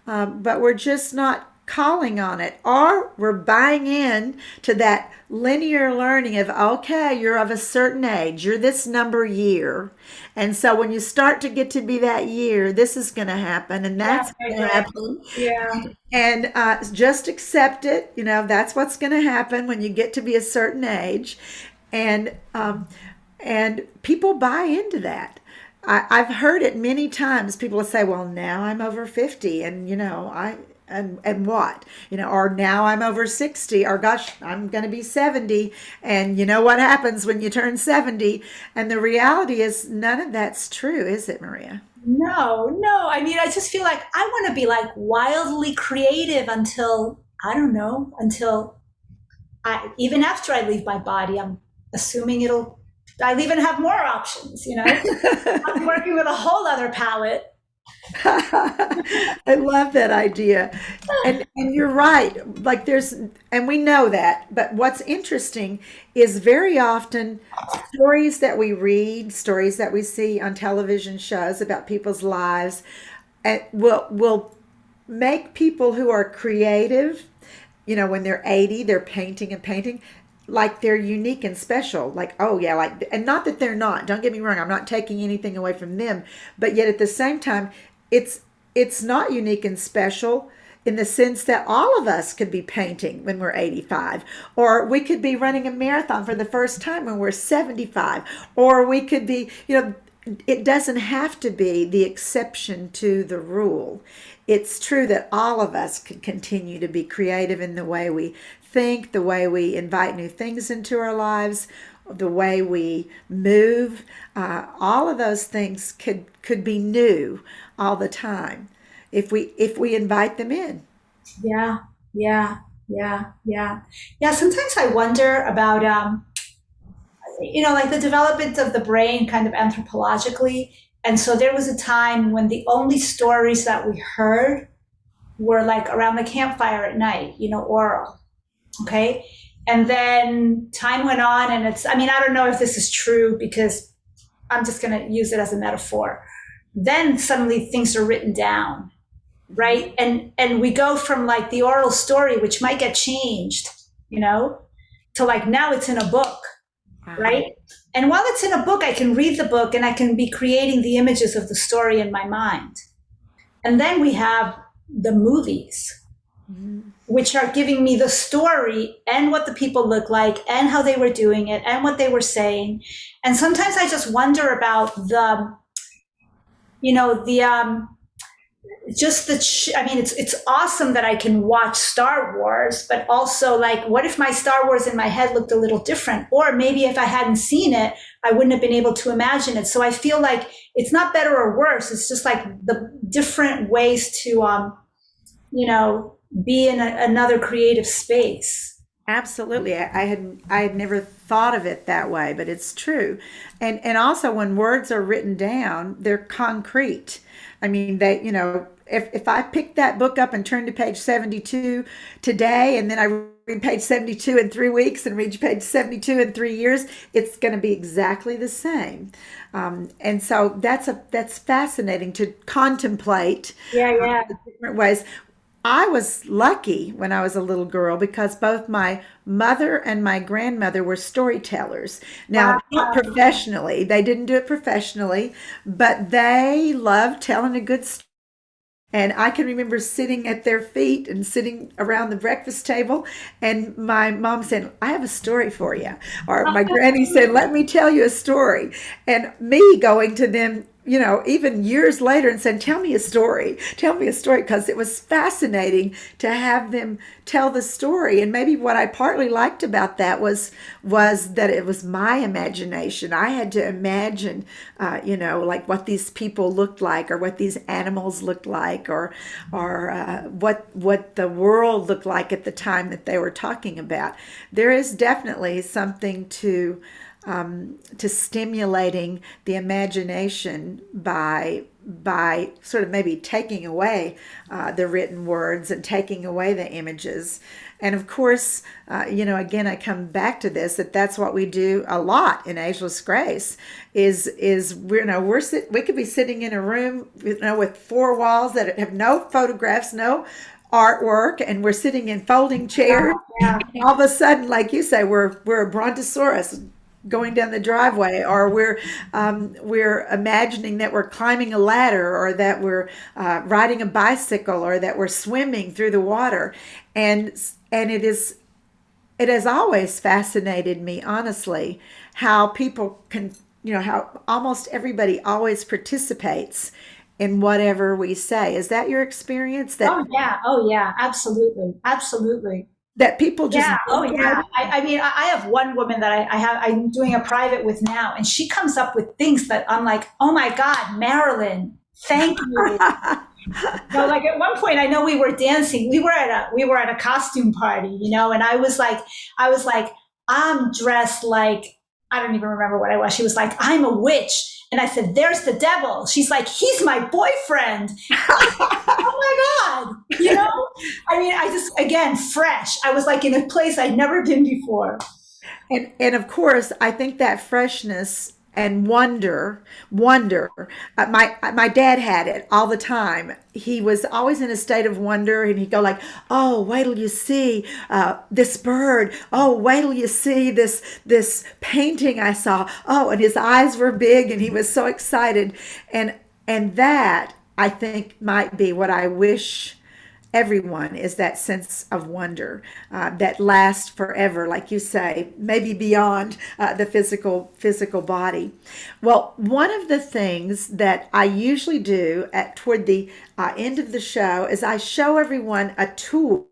but we're just not calling on it, or we're buying in to that linear learning of, okay, you're of a certain age, you're this number year, and so when you start to get to be that year, this is going to happen and Yeah. that's Right. going to Right. happen, Yeah. and just accept it. That's what's going to happen when you get to be a certain age, and people buy into that. I've heard it many times. People will say, "Well, now I'm over 50, and I and what, or now I'm over 60, or gosh, I'm going to be 70, and you know what happens when you turn 70?" And the reality is, none of that's true, is it, Maria? No, no. I mean, I just feel like I want to be like wildly creative until I don't know, until even after I leave my body, I'm assuming I'll even have more options, I'll be working with a whole other palette. I love that idea. And you're right. Like there's and we know that, but what's interesting is very often stories that we read, stories that we see on television shows about people's lives will make people who are creative, when they're 80, they're painting and painting like they're unique and special. Like, oh yeah, like, and not that they're not. Don't get me wrong. I'm not taking anything away from them, but yet at the same time, it's it's not unique and special in the sense that all of us could be painting when we're 85, or we could be running a marathon for the first time when we're 75, or we could be, it doesn't have to be the exception to the rule. It's true that all of us can continue to be creative in the way we think, the way we invite new things into our lives, the way we move. All of those things could be new all the time if we invite them in. Yeah, yeah, yeah. Yeah, sometimes I wonder about, like the development of the brain kind of anthropologically. And so there was a time when the only stories that we heard were like around the campfire at night, oral. Okay. And then time went on, and I don't know if this is true because I'm just going to use it as a metaphor. Then suddenly things are written down, right? And we go from like the oral story, which might get changed, to like now it's in a book, Wow. right? And while it's in a book, I can read the book and I can be creating the images of the story in my mind. And then we have the movies, Mhm. which are giving me the story and what the people look like and how they were doing it and what they were saying. And sometimes I just wonder about the just it's awesome that I can watch Star Wars, but also like, what if my Star Wars in my head looked a little different? Or maybe if I hadn't seen it, I wouldn't have been able to imagine it. So I feel like it's not better or worse. It's just like the different ways to, you know, be in another creative space. Absolutely. I had never thought of it that way, but it's true. And also when words are written down, they're concrete. I mean, if I pick that book up and turn to page 72 today, and then I read page 72 in 3 weeks and read page 72 in 3 years, it's going to be exactly the same. And so that's fascinating to contemplate Yeah, yeah. the different ways. I was lucky when I was a little girl because both my mother and my grandmother were storytellers. Now, Wow. not professionally, they didn't do it professionally, but they loved telling a good story. And I can remember sitting at their feet and sitting around the breakfast table, and my mom saying, I have a story for you. Or my granny said, let me tell you a story. And me going to them, even years later and saying, tell me a story, because it was fascinating to have them tell the story. And maybe what I partly liked about that was that it was my imagination. I had to imagine, like what these people looked like, or what these animals looked like, or what the world looked like at the time that they were talking about. There is definitely something to stimulating the imagination by sort of maybe taking away the written words and taking away the images. And of course, again, I come back to this, that's what we do a lot in Ageless Grace. Is we could be sitting in a room, with four walls that have no photographs, no artwork, and we're sitting in folding chairs. Yeah. And all of a sudden, like you say, we're a brontosaurus going down the driveway, or we're imagining that we're climbing a ladder, or that we're riding a bicycle, or that we're swimming through the water. And it has always fascinated me, honestly, how people can, how almost everybody always participates in whatever we say. Is that your experience, Oh yeah. Oh yeah. Absolutely. Absolutely. that people just Yeah. Oh jump right yeah. I have one woman that I'm doing a private with now, and she comes up with things that I'm like, oh my God, Marilyn, thank you. in? No, like at one point, I know we were dancing. We were at a costume party, and I was like, I'm dressed like, I don't even remember what I was. She was like, I'm a witch, and I said, there's the devil. She's like, he's my boyfriend. Oh my god, I mean, I just again fresh. I was like in a place I'd never been before. And of course, I think that freshness and wonder. My dad had it all the time. He was always in a state of wonder, and he'd go like, "Oh, wait till you see this bird. Oh, wait till you see this painting I saw. Oh," and his eyes were big, and he was so excited. And that I think might be what I wish everyone is, that sense of wonder that lasts forever, like you say, maybe beyond the physical body. Well, one of the things that I usually do at toward the end of the show is I show everyone a tool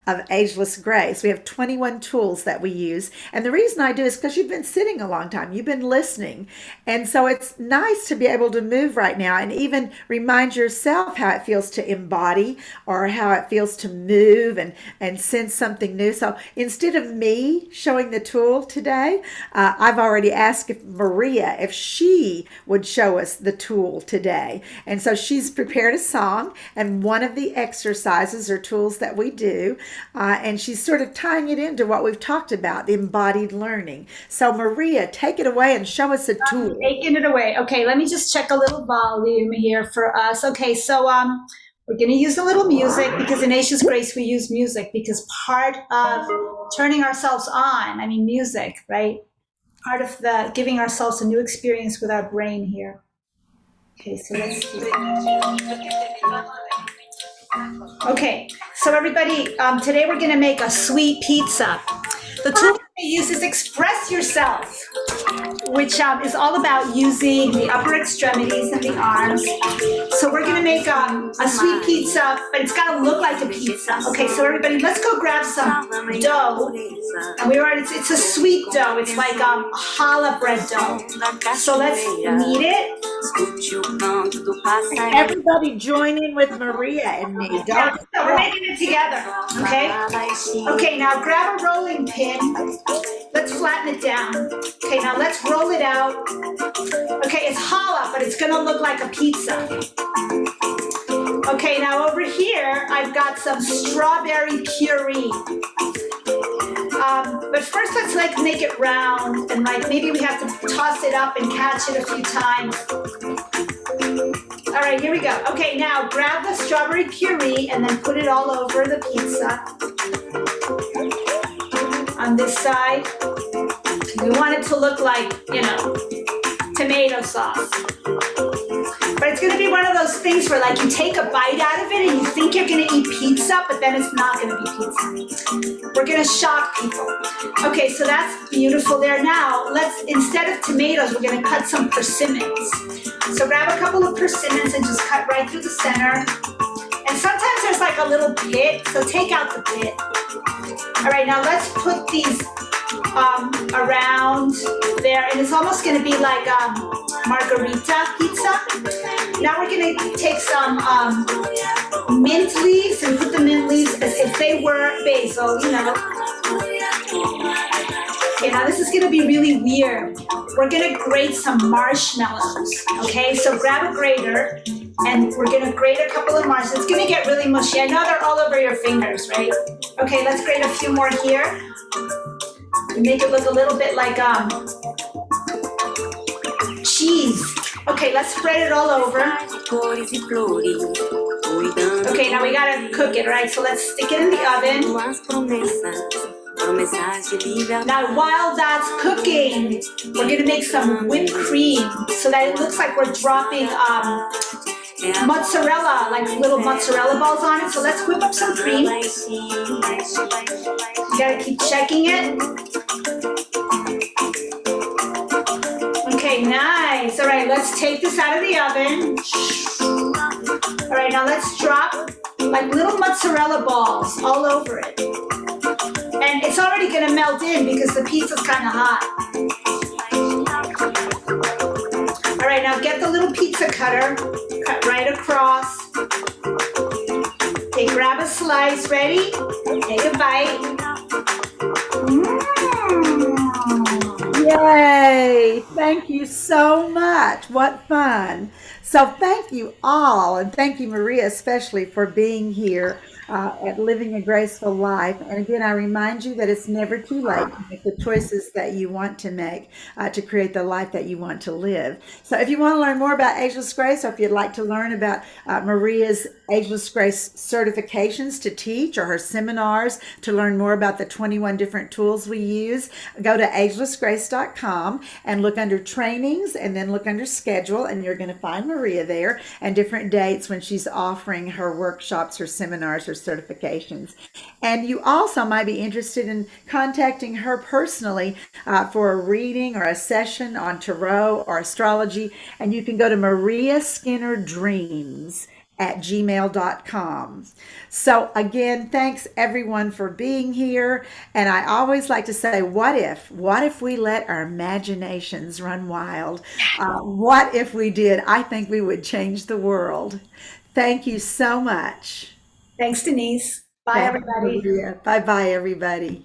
of Ageless Grace. We have 21 tools that we use. And the reason I do is because you've been sitting a long time, you've been listening. And so it's nice to be able to move right now and even remind yourself how it feels to embody, or how it feels to move and sense something new. So instead of me showing the tool today, I've already asked if Maria, if she would show us the tool today. And so she's prepared a song and one of the exercises or tools that we do. And she's sort of tying it into what we've talked about, the embodied learning. So Maria, take it away and show us a tool. Taking it away. Okay, let me just check a little volume here for us. Okay, so we're going to use a little music because in Ageless Grace we use music because part of turning ourselves on, I mean music, right? Part of the giving ourselves a new experience with our brain here. Okay, so let's see. Okay, so everybody, today we're going to make a sweet pizza. The tool we use is Express Yourself, which is all about using the upper extremities and the arms. So we're going to make a sweet pizza, but it's got to look like a pizza. Okay, so everybody, let's go grab some dough. And it's a sweet dough. It's like challah bread dough. So let's knead it. Everybody join in with Maria and me. Yeah, so we're making it together, okay? Okay, now grab a rolling pin. Let's flatten it down. Okay, now let's roll it out. Okay, it's challah, but it's gonna look like a pizza. Okay, now over here, I've got some strawberry puree. But first let's make it round, and maybe we have to toss it up and catch it a few times. All right, here we go. Okay, now grab the strawberry puree and then put it all over the pizza. On this side, we want it to look like, tomato sauce. But it's gonna be one of those things where you take a bite out of it and you think you're gonna eat pizza, but then it's not gonna be pizza. We're gonna shock people. Okay, so that's beautiful there. Now, instead of tomatoes, we're gonna cut some persimmons. So grab a couple of persimmons and just cut right through the center. And sometimes there's a little pit, so take out the pit. All right, now let's put these around there, and it's almost going to be like margarita pizza. Now we're going to take some mint leaves and put the mint leaves as if they were basil, Okay, now this is going to be really weird. We're going to grate some marshmallows, okay? So grab a grater, and we're going to grate a couple of marshmallows. It's going to get really mushy. I know they're all over your fingers, right? Okay, let's grate a few more here. Make it look a little bit like cheese. Okay, let's spread it all over. Okay, now we gotta cook it, right? So let's stick it in the oven. Now while that's cooking, we're gonna make some whipped cream so that it looks like we're dropping mozzarella, like little mozzarella balls on it. So let's whip up some cream. You gotta keep checking it. Okay, nice. All right, let's take this out of the oven. All right, now let's drop little mozzarella balls all over it. And it's already gonna melt in because the pizza's kind of hot. All right, now get the little pizza cutter, cut right across. grab a slice. Ready? Take a bite. Yay! Thank you so much. What fun. So, thank you all, and thank you, Maria, especially for being here at Living a Graceful Life. And again, I remind you that it's never too late to make the choices that you want to make to create the life that you want to live. So, if you want to learn more about Ageless Grace, or if you'd like to learn about Maria's Ageless Grace certifications to teach, or her seminars to learn more about the 21 different tools we use, go to agelessgrace.com and look under trainings and then look under schedule, and you're going to find Maria there and different dates when she's offering her workshops, her seminars, her certifications. And you also might be interested in contacting her personally for a reading or a session on tarot or astrology. And you can go to Maria Skinner Dreams at gmail.com. So again, thanks everyone for being here. And I always like to say, what if? What if we let our imaginations run wild? What if we did? I think we would change the world. Thank you so much. Thanks, Denise. Bye, Thanks, everybody. Maria. Bye bye, everybody.